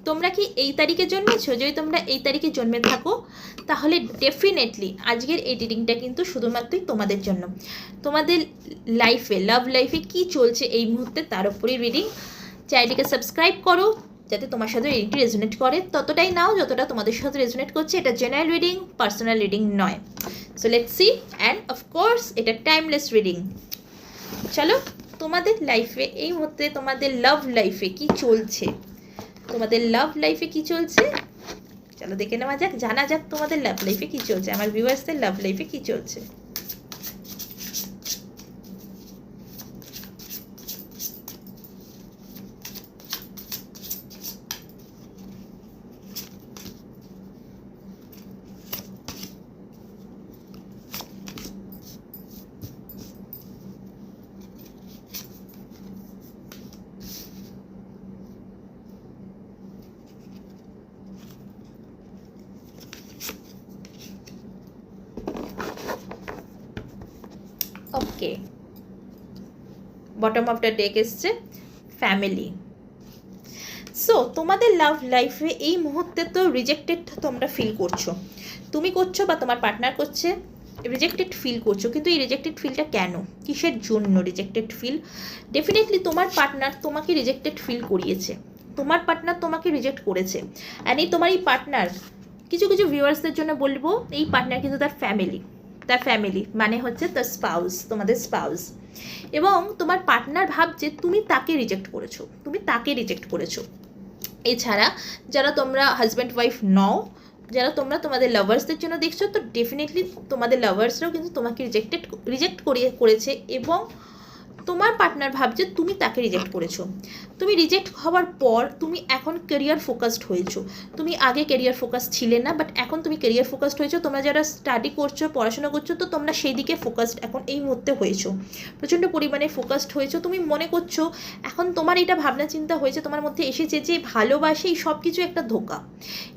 তোমরা কি এই তারিখে জন্মেছো? যদি তোমরা এই তারিখে জন্মে থাকো তাহলে ডেফিনেটলি আজকের এই রিডিংটা কিন্তু শুধুমাত্রই তোমাদের জন্য। তোমাদের লাইফে, লাভ লাইফে কী চলছে এই মুহূর্তে তার উপরই রিডিং। চ্যানেলটিকে সাবস্ক্রাইব করো যাতে তোমার সাথে রিডিংটি রেজোনেট করে, ততটাই নাও যতটা তোমাদের সাথে রেজোনেট করছে। এটা জেনারেল রিডিং, পার্সোনাল রিডিং নয়। So let's see, and of course এটা টাইমলেস রিডিং। চলো, তোমাদের লাইফে এই মুহূর্তে, তোমাদের লাভ লাইফে কি চলছে, তোমাদের লাভ লাইফে কি চলছে চলো দেখে নেওয়া যাক, জানা যাক তোমাদের লাভ লাইফে কি চলছে, আমার ভিউয়ার্সদের লাভ লাইফে কি চলছে। ওকে, বটম অফ দ্য ডেক এসছে ফ্যামিলি। সো তোমাদের লাভ লাইফে এই মুহূর্তে তো রিজেক্টেড তোমরা ফিল করছো, তুমি করছো বা তোমার পার্টনার করছে, রিজেক্টেড ফিল করছো। কিন্তু এই রিজেক্টেড ফিলটা কেন, কিসের জন্য রিজেক্টেড ফিল? ডেফিনেটলি তোমার পার্টনার তোমাকে রিজেক্টেড ফিল করিয়েছে, তোমার পার্টনার তোমাকে রিজেক্ট করেছে। অ্যান্ড এই তোমার এই পার্টনার, কিছু কিছু ভিউয়ার্সদের জন্য বলবো, এই পার্টনার কিন্তু তার ফ্যামিলি, তার ফ্যামিলি মানে হচ্ছে তার স্পাউস, তোমাদের স্পাউস। এবং তোমার পার্টনার ভাবছে তুমি তাকে রিজেক্ট করেছো, তুমি তাকে রিজেক্ট করেছো। এছাড়া যারা তোমরা হাজব্যান্ড ওয়াইফ নও, যারা তোমরা তোমাদের লাভার্সদের জন্য দেখছো, তো ডেফিনেটলি তোমাদের লাভার্সরাও কিন্তু তোমাকে রিজেক্ট করেছে। এবং তোমার পার্টনার ভাবছে তুমি তাকে রিজেক্ট করেছো। তুমি রিজেক্ট হওয়ার পর তুমি এখন কেরিয়ার ফোকাসড হয়েছো। তুমি আগে কেরিয়ার ফোকাস ছিলে না, বাট এখন তুমি কেরিয়ার ফোকাসড হয়েছো। তোমরা যারা স্টাডি করছো, পড়াশোনা করছো, তো তোমরা সেই দিকে ফোকাসড এখন এই মুহূর্তে হয়েছো, প্রচণ্ড পরিমাণে ফোকাসড হয়েছো। তুমি মনে করছো এখন তোমার এটা ভাবনা চিন্তা হয়েছে, তোমার মধ্যে এসেছে যে ভালোবাসে এই সব কিছু একটা ধোঁকা,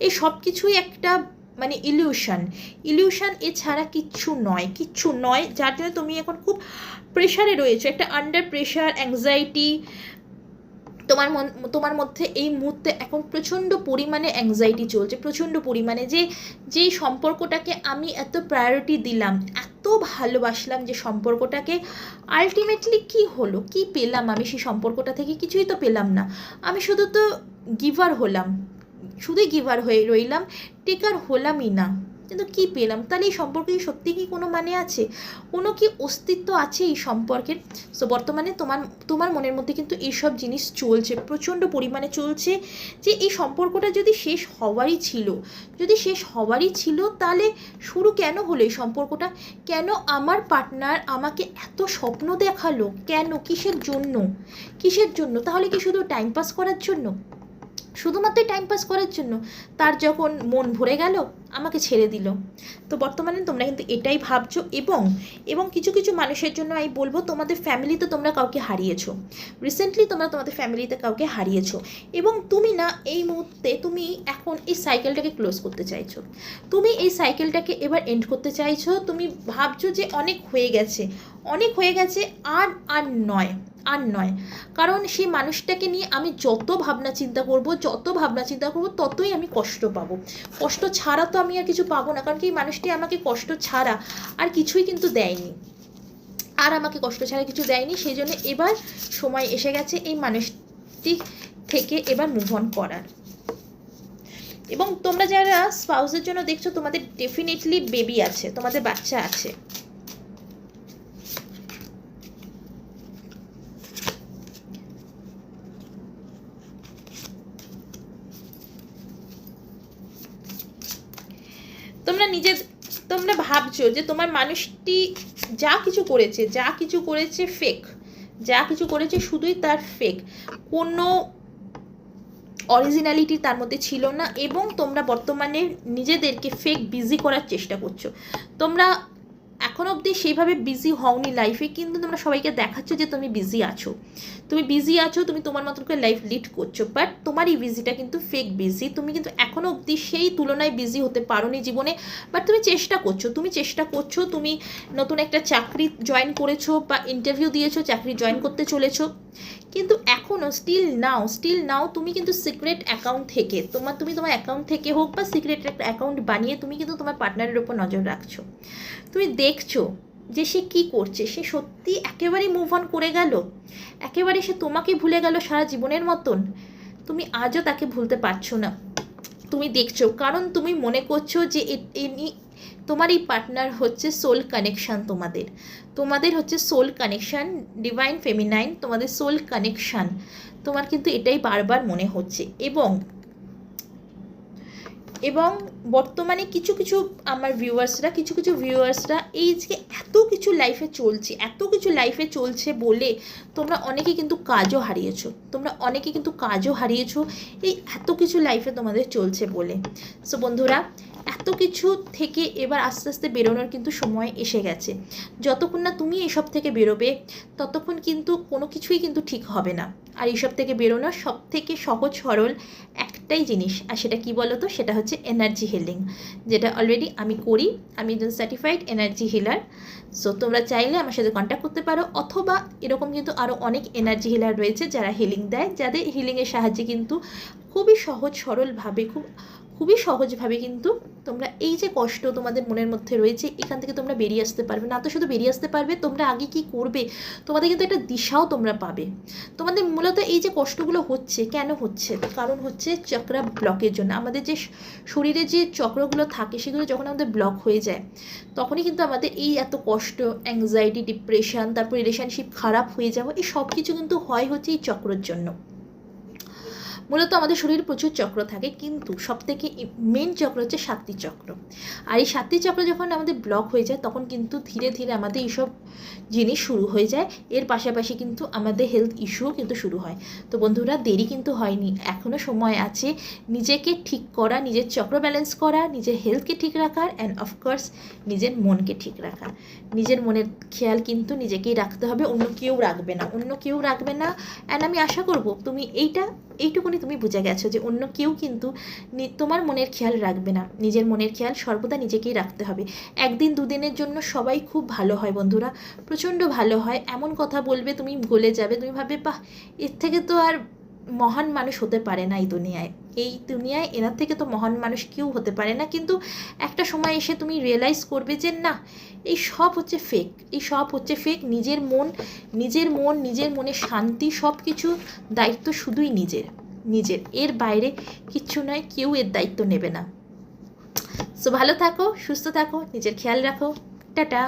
এই সব কিছুই একটা মানে ইলিউশন এছাড়া কিচ্ছু নয়, যার জন্য তুমি এখন খুব প্রেশারে রয়েছো, একটা আন্ডার প্রেশার, অ্যাংজাইটি তোমার মধ্যে এই মুহূর্তে এখন প্রচণ্ড পরিমাণে অ্যাংজাইটি চলছে, প্রচণ্ড পরিমাণে যেই সম্পর্কটাকে আমি এত প্রায়োরিটি দিলাম, এত ভালোবাসলাম যে সম্পর্কটাকে, আলটিমেটলি কি হলো, কি পেলাম আমি সেই সম্পর্কটা থেকে? কিছুই তো পেলাম না। আমি শুধু তো গিভার হলাম, শুধুই গিভার হয়ে রইলাম, টেকার হলামই না। কিন্তু কী পেলাম? তাহলে এই সম্পর্কে সত্যি কি কোনো মানে আছে, কোনো কি অস্তিত্ব আছে এই সম্পর্কের? সো বর্তমানে তোমার মনের মধ্যে কিন্তু এইসব জিনিস চলছে, প্রচণ্ড পরিমাণে চলছে, যে এই সম্পর্কটা যদি শেষ হওয়ারই ছিল তাহলে শুরু কেন হলো এই সম্পর্কটা? কেন আমার পার্টনার আমাকে এত স্বপ্ন দেখালো? কেন? কিসের জন্য? তাহলে কি শুধু টাইম পাস করার জন্য? শুধুমাত্র টাইম পাস করার জন্য? তার যখন মন ভরে গেল আমাকে ছেড়ে দিল। তো বর্তমানে তোমরা কিন্তু এটাই ভাবছো। এবং কিছু কিছু মানুষের জন্য আমি বলবো, তোমাদের ফ্যামিলিতে তোমরা কাউকে হারিয়েছো, রিসেন্টলি তোমরা তোমাদের ফ্যামিলিতে কাউকে হারিয়েছো। এবং তুমি না এই মুহূর্তে তুমি এখন এই সাইকেলটাকে ক্লোজ করতে চাইছো, তুমি এই সাইকেলটাকে এবার এন্ড করতে চাইছো। তুমি ভাবছো যে অনেক হয়ে গেছে, আর নয়। কারণ সেই মানুষটাকে নিয়ে আমি যত ভাবনা চিন্তা করব ততই আমি কষ্ট পাবো। কষ্ট ছাড়া তো আমি আর কিছু পাবো না, কারণ কি এই মানুষটি আমাকে কষ্ট ছাড়া আর কিছুই কিন্তু দেয়নি, সেই জন্য এবার সময় এসে গেছে এই মানুষটি থেকে এবার মুভ অন করার। এবং তোমরা যারা স্পাউসের জন্য দেখছো, তোমাদের ডেফিনেটলি বেবি আছে, তোমাদের বাচ্চা আছে। তোমরা ভাবছো যে তোমার মানুষটি যা কিছু করেছে ফেক, যা কিছু করেছে শুধুই তার ফেক, কোনো অরিজিনালিটি তার মধ্যে ছিল না। এবং তোমরা বর্তমানে নিজেদেরকে ফেক বিজি করার চেষ্টা করছো। তোমরা এখন অবধি সেইভাবে বিজি হওনি লাইফে, কিন্তু তোমরা সবাইকে দেখাচ্ছ যে তুমি বিজি আছো, তুমি তোমার মতন করে লাইফ লিড করছো। বাট তোমার এই বিজিটা কিন্তু ফেক বিজি। তুমি কিন্তু এখনও অবধি সেই তুলনায় বিজি হতে পারোনি জীবনে, বাট তুমি চেষ্টা করছো। তুমি নতুন একটা চাকরি জয়েন করেছো বা ইন্টারভিউ দিয়েছো, চাকরি জয়েন করতে চলেছো। কিন্তু এখনও স্টিল নাও তুমি কিন্তু সিক্রেট অ্যাকাউন্ট থেকে তুমি তোমার অ্যাকাউন্ট থেকে হোক বা সিক্রেট একটা অ্যাকাউন্ট বানিয়ে তুমি কিন্তু তোমার পার্টনারের ওপর নজর রাখছো। তুমি দেখছো যে সে কী করছে, সে সত্যি একেবারেই মুভ অন করে গেল, একেবারে সে তোমাকে ভুলে গেল সারা জীবনের মতন, তুমি আজও তাকে ভুলতে পারছো না। তুমি দেখছো, কারণ তুমি মনে করছো যে তোমার এই পার্টনার হচ্ছে সোল কানেকশান, তোমাদের হচ্ছে সোল কানেকশান, ডিভাইন ফেমিনাইন, তোমাদের সোল কানেকশান। তোমার কিন্তু এটাই বারবার মনে হচ্ছে। এবং বর্তমানে কিছু কিছু ভিউয়ার্সরা এই যে এত কিছু লাইফে চলছে বলে তোমরা অনেকে কিন্তু কাজও হারিয়েছো, এই এত কিছু লাইফে তোমাদের চলছে বলে। সো বন্ধুরা, এত কিছু থেকে এবার আস্তে আস্তে বেরোনোর কিন্তু সময় এসে গেছে। যতক্ষণ না তুমি এসব থেকে বেরোবে ততক্ষণ কিন্তু কোনো কিছুই কিন্তু ঠিক হবে না। আর এইসব থেকে বেরোনোর সব থেকে সহজ সরল একটাই জিনিস, আর সেটা কি বলো তো, সেটা হচ্ছে এনার্জি হিলিং, যেটা অলরেডি আমি করি। আমি একজন সার্টিফাইড এনার্জি হিলার। সো তোমরা চাইলে আমার সাথে কন্ট্যাক্ট করতে পারো, অথবা এরকম কিন্তু আরও অনেক এনার্জি হিলার রয়েছে যারা হিলিং দেয়, যাদের হিলিংয়ের সাহায্যে কিন্তু খুবই সহজভাবে কিন্তু তোমরা এই যে কষ্ট তোমাদের মনের মধ্যে রয়েছে এখান থেকে তোমরা বেরিয়ে আসতে পারবে। না তো শুধু বেরিয়ে আসতে পারবে, তোমরা আগে কি করবে তোমাদের কিন্তু একটা দিশাও তোমরা পাবে। তোমাদের মূলত এই যে কষ্টগুলো হচ্ছে কেন হচ্ছে, কারণ হচ্ছে চক্রা ব্লকের জন্য। আমাদের যে শরীরে যে চক্রগুলো থাকে সেগুলো যখন আমাদের ব্লক হয়ে যায় তখনই কিন্তু আমাদের এই এত কষ্ট, অ্যাংজাইটি, ডিপ্রেশন, তারপর রিলেশনশিপ খারাপ হয়ে যাওয়া, এই সব কিছু কিন্তু হচ্ছে এই চক্রের জন্য। মূলত আমাদের শরীরে প্রচুর চক্র থাকে, কিন্তু সবথেকে মেন চক্র হচ্ছে সাতটি চক্র। আর এই সাতটি চক্র যখন আমাদের ব্লক হয়ে যায় তখন কিন্তু ধীরে ধীরে আমাদের এইসব জিনিস শুরু হয়ে যায়। এর পাশাপাশি কিন্তু আমাদের হেলথ ইস্যুও কিন্তু শুরু হয়। তো বন্ধুরা, দেরি কিন্তু হয়নি, এখনও সময় আছে নিজেকে ঠিক করা, নিজের চক্র ব্যালেন্স করা, নিজের হেলথকে ঠিক রাখার, অ্যান্ড অফকোর্স নিজের মনকে ঠিক রাখা। নিজের মনের খেয়াল কিন্তু নিজেকেই রাখতে হবে, অন্য কেউ রাখবে না। অ্যান্ড আমি আশা করব তুমি এইটুকুনি তুমি বুঝে গেছো যে অন্য কেউ কিন্তু তোমার মনের খেয়াল রাখবে না। নিজের মনের খেয়াল সর্বদা নিজেকেই রাখতে হবে। একদিন দুদিনের জন্য সবাই খুব ভালো হয় বন্ধুরা, প্রচণ্ড ভালো হয়, এমন কথা বলবে তুমি গলে যাবে, তুমি ভাববে বাহ, এর থেকে তো আর মহান মানুষ হতে পারে না এই দুনিয়ায় এনার থেকে তো মহান মানুষ কেউ হতে পারে না। কিন্তু একটা সময় এসে তুমি রিয়েলাইজ করবে যে না, এই সব হচ্ছে ফেক। নিজের মনের শান্তি, সব কিছু দায়িত্ব শুধুই নিজের। এর বাইরে কিচ্ছু নয়, কেউ এর দায়িত্ব নেবে না। সো ভালো থাকো, সুস্থ থাকো, নিজের খেয়াল রাখো। টাটা।